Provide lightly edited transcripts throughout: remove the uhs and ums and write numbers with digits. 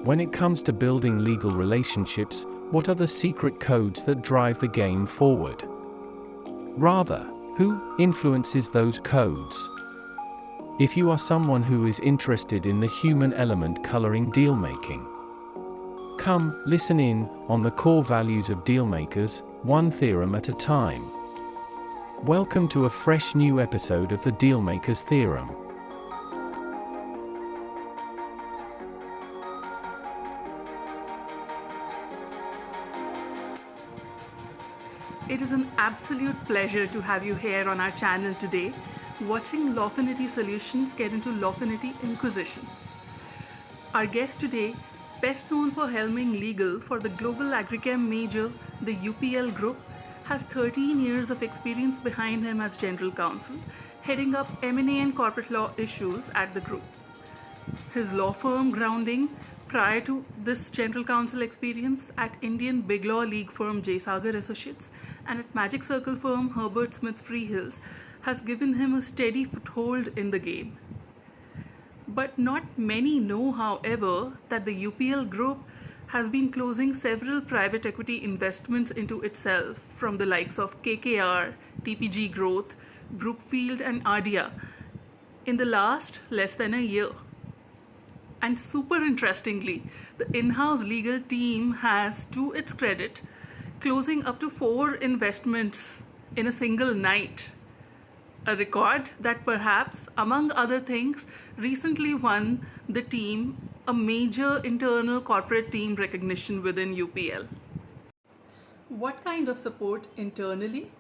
When it comes to building legal relationships, what are the secret codes that drive the game forward? Rather, who influences those codes? If you are someone who is interested in the human element coloring deal-making, come, listen in on the core values of dealmakers, one theorem at a time. Welcome to a fresh new episode of the Dealmaker's Theorem. It is an absolute pleasure to have you here on our channel today, watching Lawfinity Solutions get into Lawfinity Inquisitions. Our guest today, best known for helming legal for the global Agrichem major, the UPL group, has 13 years of experience behind him as general counsel, heading up M&A and corporate law issues at the group. His law firm grounding prior to this general counsel experience at Indian big law league firm J. Sagar Associates and at Magic Circle firm Herbert Smith Freehills has given him a steady foothold in the game. But not many know, however, that the UPL group has been closing several private equity investments into itself from the likes of KKR, TPG Growth, Brookfield and Ardia in the last less than a year. And super interestingly, the in-house legal team has, to its credit, closing up to 4 investments in a single night. A record that perhaps, among other things, recently won the team a major internal corporate team recognition within UPL. What kind of support internally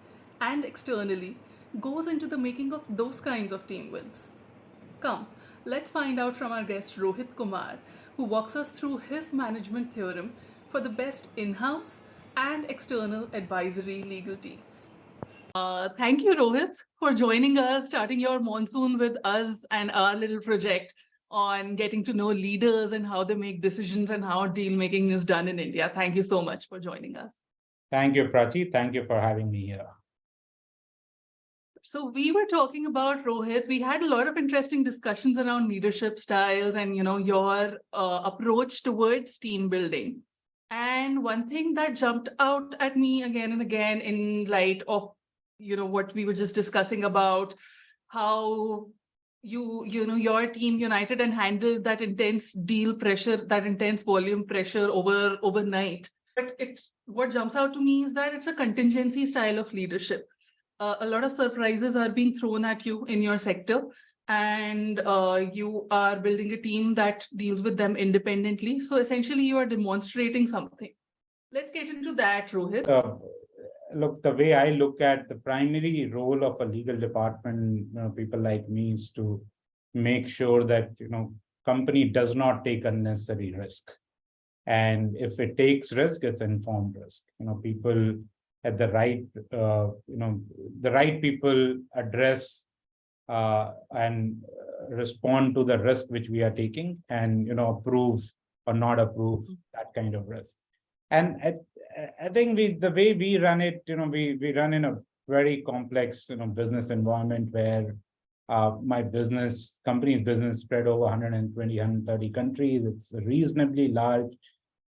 and externally goes into the making of those kinds of team wins? Come, let's find out from our guest Rohit Kumar, who walks us through his management theorem for the best in-house and external advisory legal teams. Thank you, Rohit, for joining us, starting your monsoon with us and our little project on getting to know leaders and how they make decisions and how deal making is done in India. Thank you so much for joining us. Thank you, Prachi. Thank you for having me here. So we were talking about, Rohit, we had a lot of interesting discussions around leadership styles and, your approach towards team building. And one thing that jumped out at me again and again in light of, what we were just discussing about how your team united and handled that intense deal pressure, that intense volume pressure overnight. But what jumps out to me is that it's a contingency style of leadership. A lot of surprises are being thrown at you in your sector, and you are building a team that deals with them independently. So essentially, you are demonstrating something. Let's get into that, Rohit. Look, the way I look at the primary role of a legal department, people like me, is to make sure that, company does not take unnecessary risk. And if it takes risk, it's informed risk. People at the right, the right people address and respond to the risk which we are taking and, approve or not approve that kind of risk. And I think the way we run it, we run in a very complex, business environment where my company's business spread over 120, 130 countries. It's reasonably large.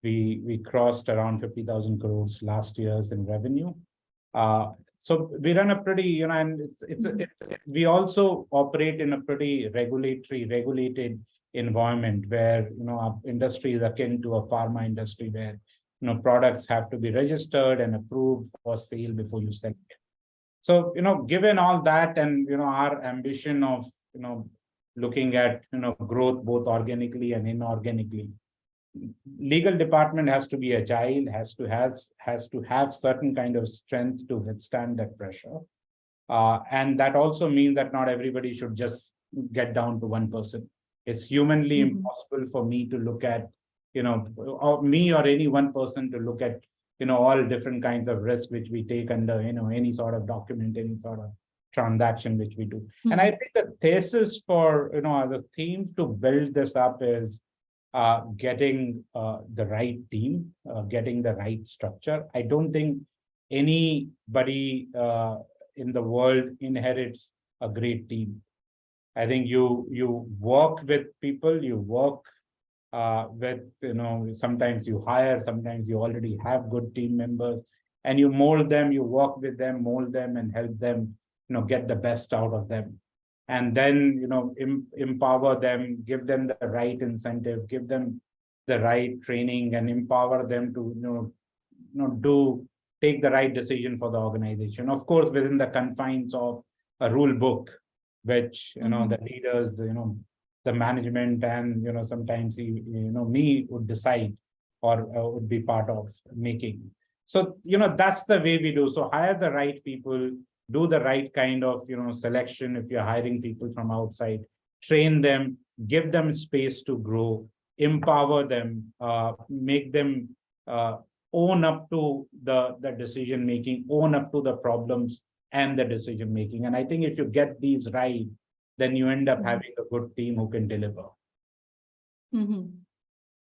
We crossed around 50,000 crores last year in revenue. So we run a pretty, and we also operate in a pretty regulated environment where, our industry is akin to a pharma industry where, products have to be registered and approved for sale before you sell it. So, given all that and, our ambition of, looking at, growth both organically and inorganically, legal department has to be agile, has to have certain kind of strength to withstand that pressure. And that also means that not everybody should just get down to one person. It's humanly impossible for me to look at, or me or any one person to look at, all different kinds of risks which we take under, any sort of document, any sort of transaction which we do. And I think the thesis for, the theme to build this up is getting the right team, getting the right structure. I don't think anybody in the world inherits a great team. I think you work with people, you work with, sometimes you hire, sometimes you already have good team members, and you mold them, you work with them, mold them, and help them, get the best out of them. And then, empower them, give them the right incentive, give them the right training, and empower them to, take the right decision for the organization. Of course, within the confines of a rule book, which, the leaders, the management, and, sometimes, me would decide, or would be part of making. So, that's the way we do. So hire the right people, do the right kind of, selection. If you're hiring people from outside, train them, give them space to grow, empower them, make them own up to the decision making, own up to the problems and the decision making. And I think if you get these right, then you end up having a good team who can deliver.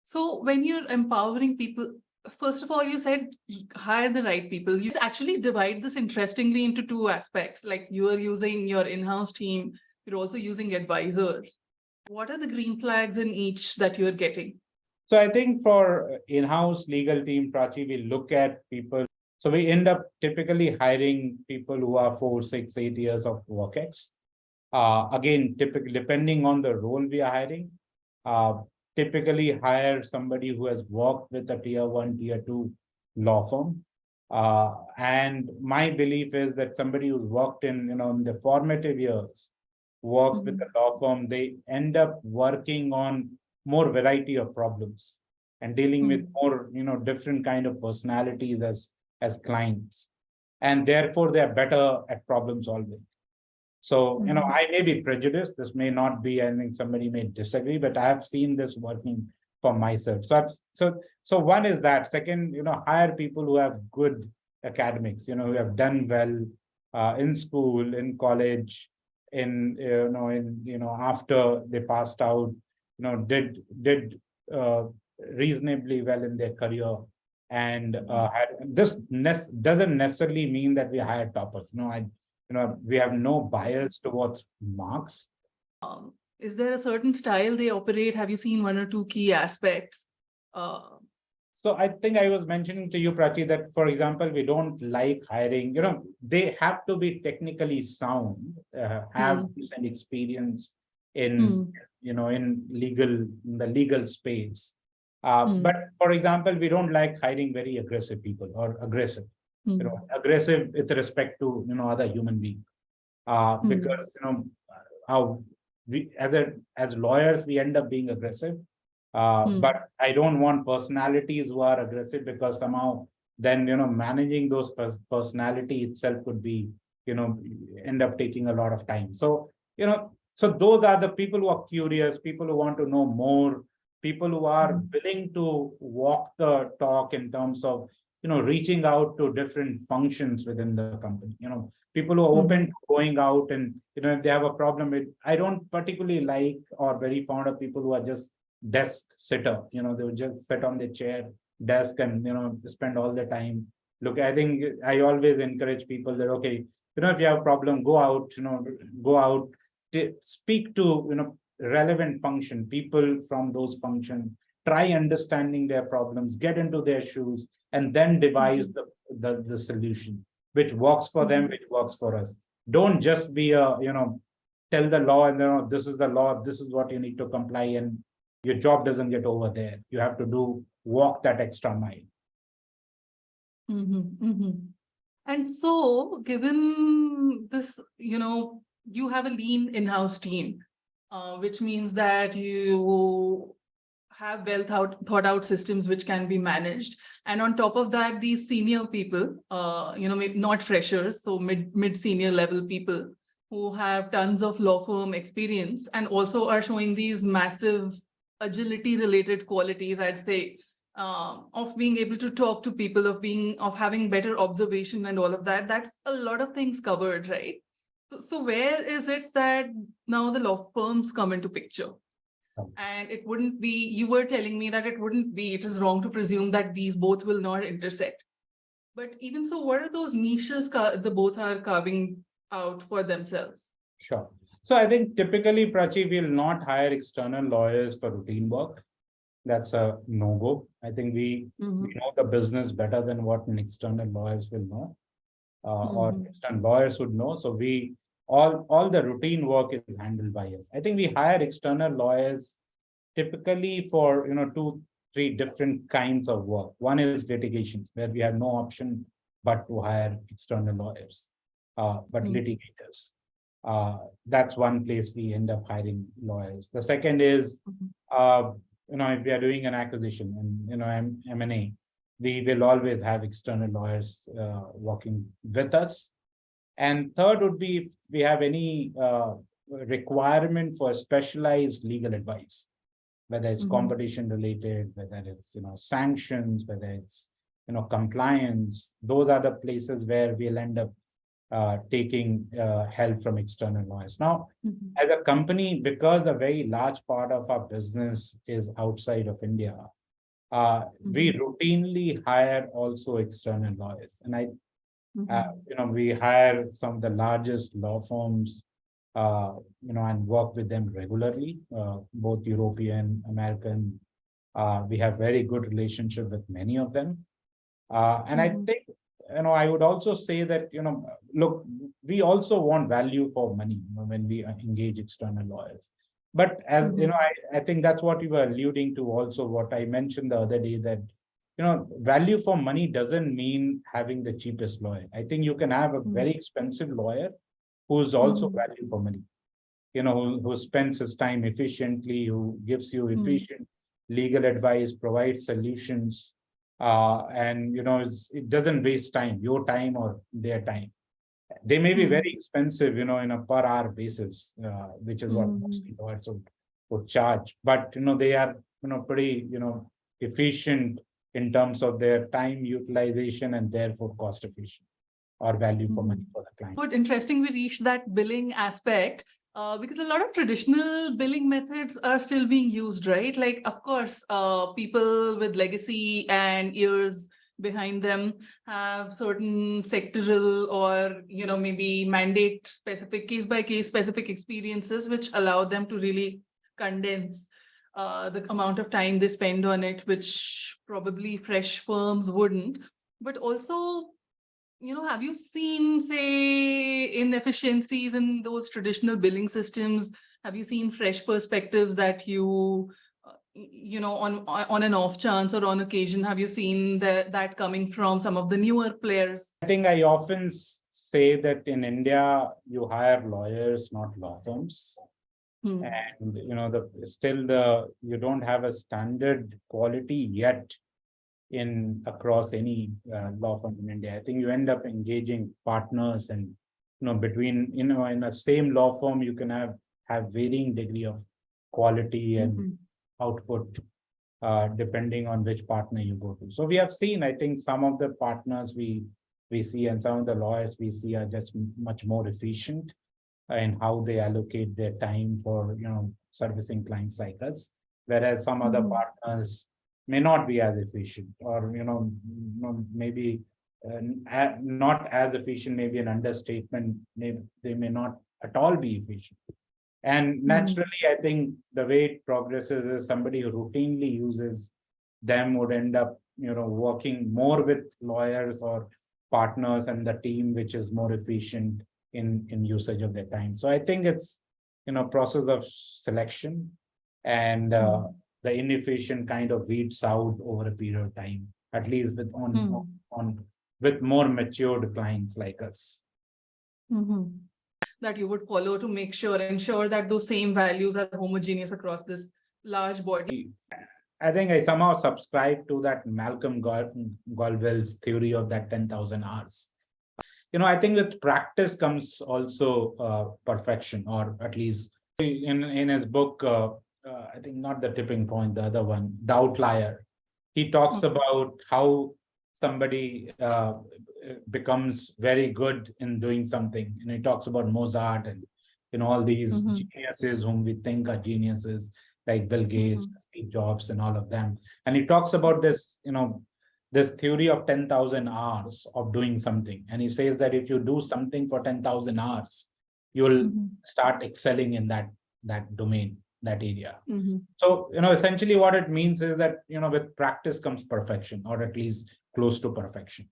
So when you're empowering people, first of all, you said hire the right people. You actually divide this interestingly into two aspects. Like you are using your in-house team, you're also using advisors. What are the green flags in each that you're getting? So I think for in-house legal team, Prachi, we look at people. So we end up typically hiring people who are 4, 6, 8 years of work ex. Again, typically depending on the role we are hiring, typically hire somebody who has worked with a tier 1, tier 2 law firm. And my belief is that somebody who's worked in, in the formative years, worked with a law firm, they end up working on more variety of problems and dealing with more, different kind of personalities as clients. And therefore, they are better at problem solving. So, I may be prejudiced. This may not be, I think somebody may disagree, but I have seen this working for myself. So one is that. Second, hire people who have good academics, who have done well in school, in college, after they passed out, did reasonably well in their career. And this doesn't necessarily mean that we hire toppers. We have no bias towards marks. Is there a certain style they operate? Have you seen one or two key aspects? So I think I was mentioning to you, Prachi, that, for example, we don't like hiring, they have to be technically sound, have decent experience in, in the legal space. But for example, we don't like hiring very aggressive people or aggressive. Aggressive with respect to other human beings, because how we as lawyers we end up being aggressive, but I don't want personalities who are aggressive, because somehow then managing those personality itself could be end up taking a lot of time. So so those are the people who are curious, people who want to know more, people who are willing to walk the talk in terms of reaching out to different functions within the company, people who are open to going out and, if they have a problem with, I don't particularly like or very fond of people who are just desk sitter, they would just sit on their chair, desk, and, spend all the time. Look, I think I always encourage people that, okay, if you have a problem, go out, speak to, relevant function, people from those functions, try understanding their problems, get into their shoes, and then devise the solution, which works for them, which works for us. Don't just be a, tell the law and this is the law, this is what you need to comply, and your job doesn't get over there. You have to walk that extra mile. And so, given this, you have a lean in-house team, which means that you have well thought out systems which can be managed. And on top of that, these senior people, maybe not freshers, so mid senior level people who have tons of law firm experience and also are showing these massive agility related qualities, I'd say, of being able to talk to people, of having better observation and all of that. That's a lot of things covered, right? So where is it that now the law firms come into picture? And it wouldn't be, you were telling me that it is wrong to presume that these both will not intersect. But even so, what are those niches the both are carving out for themselves? Sure. So I think typically, Prachi, will not hire external lawyers for routine work. that's a no-go. I think we know the business better than what an external lawyers will know, or external lawyers would know. So we all the routine work is handled by us. I think we hire external lawyers typically for two, three different kinds of work. One is litigation, where we have no option but to hire external lawyers, but litigators. That's one place we end up hiring lawyers. The second is, if we are doing an acquisition and M&A, we will always have external lawyers working with us. And third would be if we have any requirement for specialized legal advice, whether it's competition related, whether it's sanctions, whether it's compliance. Those are the places where we'll end up taking help from external lawyers. Now, as a company, because a very large part of our business is outside of India, we routinely hire also external lawyers. And we hire some of the largest law firms, and work with them regularly, both European, American. We have very good relationship with many of them. And I think, I would also say that, look, we also want value for money when we engage external lawyers. But as I think that's what you were alluding to also, what I mentioned the other day, that, value for money doesn't mean having the cheapest lawyer. I think you can have a very expensive lawyer who's also value for money, who spends his time efficiently, who gives you efficient legal advice, provides solutions, and it doesn't waste time, your time or their time. They may be very expensive, in a per hour basis, which is what most lawyers would charge, but they are pretty efficient in terms of their time utilization and therefore cost efficient or value for money for the client. But interesting, we reached that billing aspect. Because a lot of traditional billing methods are still being used, right? Like, of course, people with legacy and years behind them have certain sectoral or, maybe mandate specific, case by case specific experiences, which allow them to really condense the amount of time they spend on it, which probably fresh firms wouldn't. But also, have you seen, say, inefficiencies in those traditional billing systems? Have you seen fresh perspectives that you, on an off chance or on occasion, have you seen that coming from some of the newer players? I think I often say that in India, you hire lawyers, not law firms. And, you don't have a standard quality yet across any law firm in India. I think you end up engaging partners, and between in a same law firm you can have varying degree of quality and output depending on which partner you go to. So we have seen, I think, some of the partners we see and some of the lawyers we see are just much more efficient in how they allocate their time for servicing clients like us, whereas some other partners may not be as efficient, or maybe not as efficient, maybe an understatement. They may not at all be efficient. And naturally, I think the way it progresses is somebody who routinely uses them would end up working more with lawyers or partners and the team which is more efficient in usage of their time. So I think it's process of selection, and the inefficient kind of weeds out over a period of time, at least with with more matured clients like us. That you would follow to ensure that those same values are homogeneous across this large body. I think I somehow subscribe to that Malcolm Gladwell's theory of that 10,000 hours. I think with practice comes also perfection, or at least in his book, I think not the tipping point, the other one, the outlier. He talks about how somebody becomes very good in doing something. And he talks about Mozart and all these geniuses whom we think are geniuses, like Bill Gates, Steve Jobs, and all of them. And he talks about this, this theory of 10,000 hours of doing something. And he says that if you do something for 10,000 hours, you'll start excelling in that domain. that area. Mm-hmm. So, essentially what it means is that, with practice comes perfection, or at least close to perfection.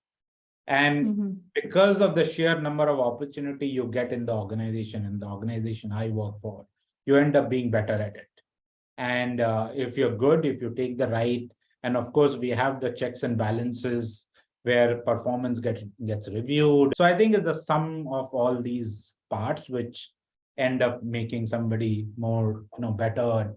And Mm-hmm. because of the sheer number of opportunity you get in the organization I work for, you end up being better at it. And if you're good, if you take the right, and of course we have the checks and balances where performance gets reviewed. So I think it's a sum of all these parts which end up making somebody more, better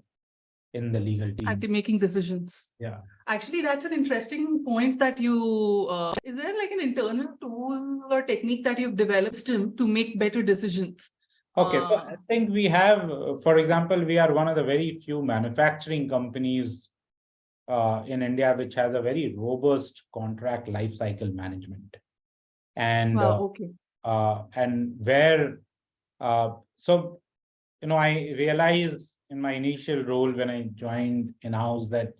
in the legal team. Actually making decisions. Yeah. Actually, that's an interesting point that you, is there like an internal tool or technique that you've developed to make better decisions? Okay, so I think we have, for example, we are one of the very few manufacturing companies in India which has a very robust contract life cycle management. And okay. And where so I realized in my initial role when I joined in-house that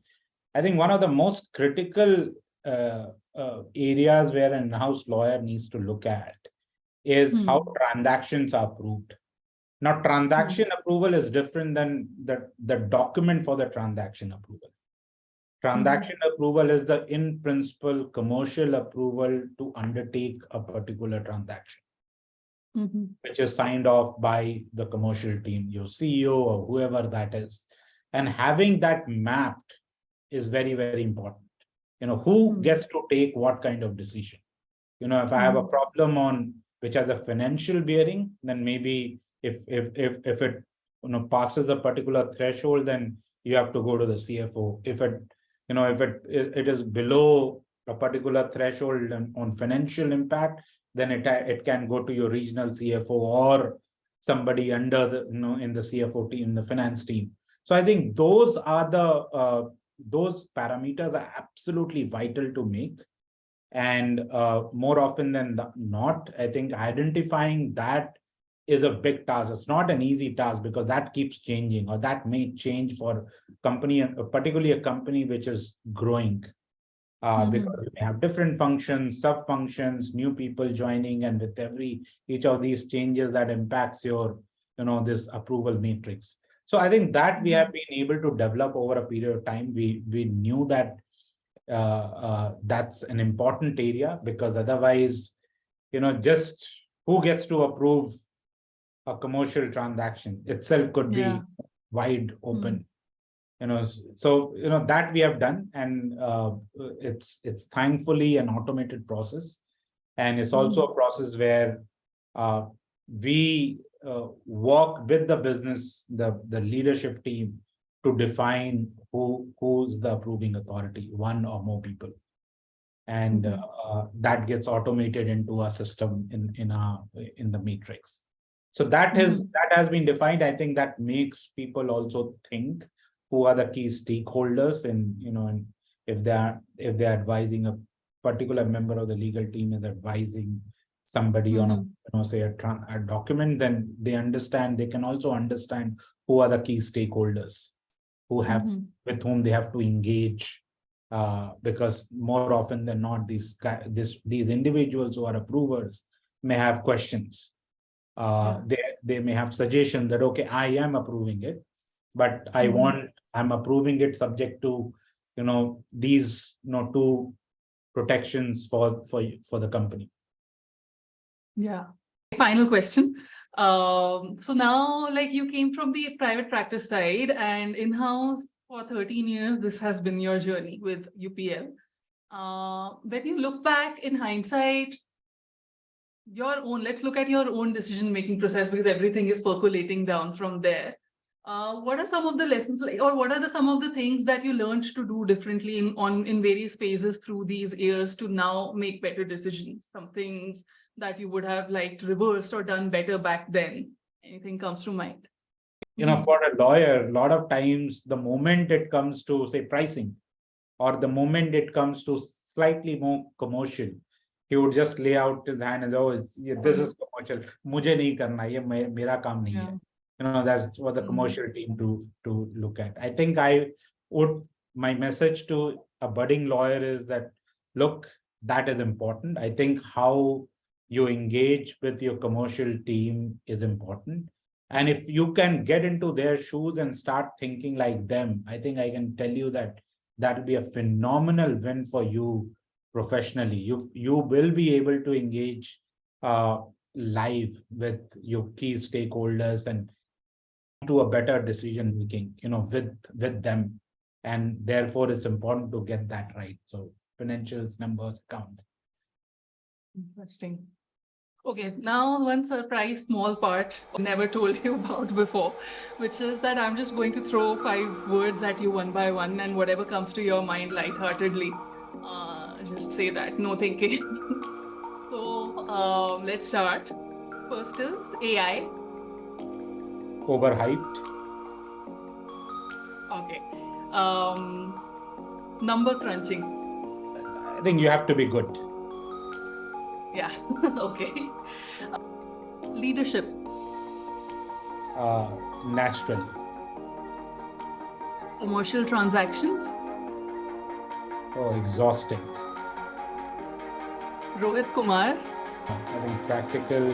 I think one of the most critical areas where an in-house lawyer needs to look at is how transactions are approved. Now, transaction approval is different than the document for the transaction approval. Transaction approval is the in principle commercial approval to undertake a particular transaction, which is signed off by the commercial team, your CEO or whoever that is. And having that mapped is very, very important. Who gets to take what kind of decision? If I have a problem on which has a financial bearing, then maybe if it passes a particular threshold, then you have to go to the CFO. If it is below a particular threshold on financial impact, then it can go to your regional CFO or somebody under the in the CFO team, the finance team. So I think those are those parameters are absolutely vital to make. And more often than not, I think identifying that is a big task. It's not an easy task because that keeps changing, or that may change for company, particularly a company which is growing, because you may have different functions, sub functions, new people joining, and with each of these changes that impacts your this approval matrix. So I think that we have been able to develop over a period of time. We knew that that's an important area, because otherwise, just who gets to approve a commercial transaction itself could be wide open. So that we have done, and it's thankfully an automated process, and it's also a process where we work with the business, the leadership team, to define who's the approving authority, one or more people, and that gets automated into a system in the matrix. So that has been defined. I think that makes people also think who are the key stakeholders, and if they're advising a particular member of the legal team is advising somebody on say a document, then they can also understand who are the key stakeholders with whom they have to engage, because more often than not, these individuals who are approvers may have questions. They may have suggestions that, okay, I am approving it, but I'm approving it subject to these two protections for the company. Yeah. Final question. So now, like, you came from the private practice side and in-house for 13 years, this has been your journey with UPL. When you look back in hindsight, let's look at your own decision-making process, because everything is percolating down from there. What are some of the lessons, or what are some of the things that you learned to do differently in various phases through these years to now make better decisions? Some things that you would have liked reversed or done better back then? Anything comes to mind? For a lawyer, a lot of times the moment it comes to, say, pricing, or the moment it comes to slightly more commercial, he would just lay out his hand and, oh, this is commercial. Mujhe nahi karna, ye mera kaam nahi hai. That's for the commercial team to look at. I think my message to a budding lawyer is that, look, that is important. I think how you engage with your commercial team is important. And if you can get into their shoes and start thinking like them, I think I can tell you that that will be a phenomenal win for you professionally. You will be able to engage live with your key stakeholders and to a better decision making, with them. And therefore, it's important to get that right. So financials, numbers count. Interesting. Okay, now one surprise small part I never told you about before, which is that I'm just going to throw 5 words at you one by one, and whatever comes to your mind lightheartedly, just say that, no thinking. So let's start. First is AI. Overhyped. Okay. Number crunching. I think you have to be good. Yeah. Okay. Leadership. Naturally. Commercial transactions. Oh, exhausting. Rohit Kumar. I think practical,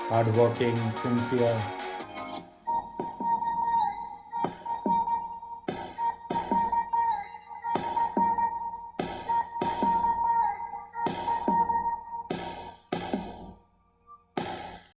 hardworking, sincere.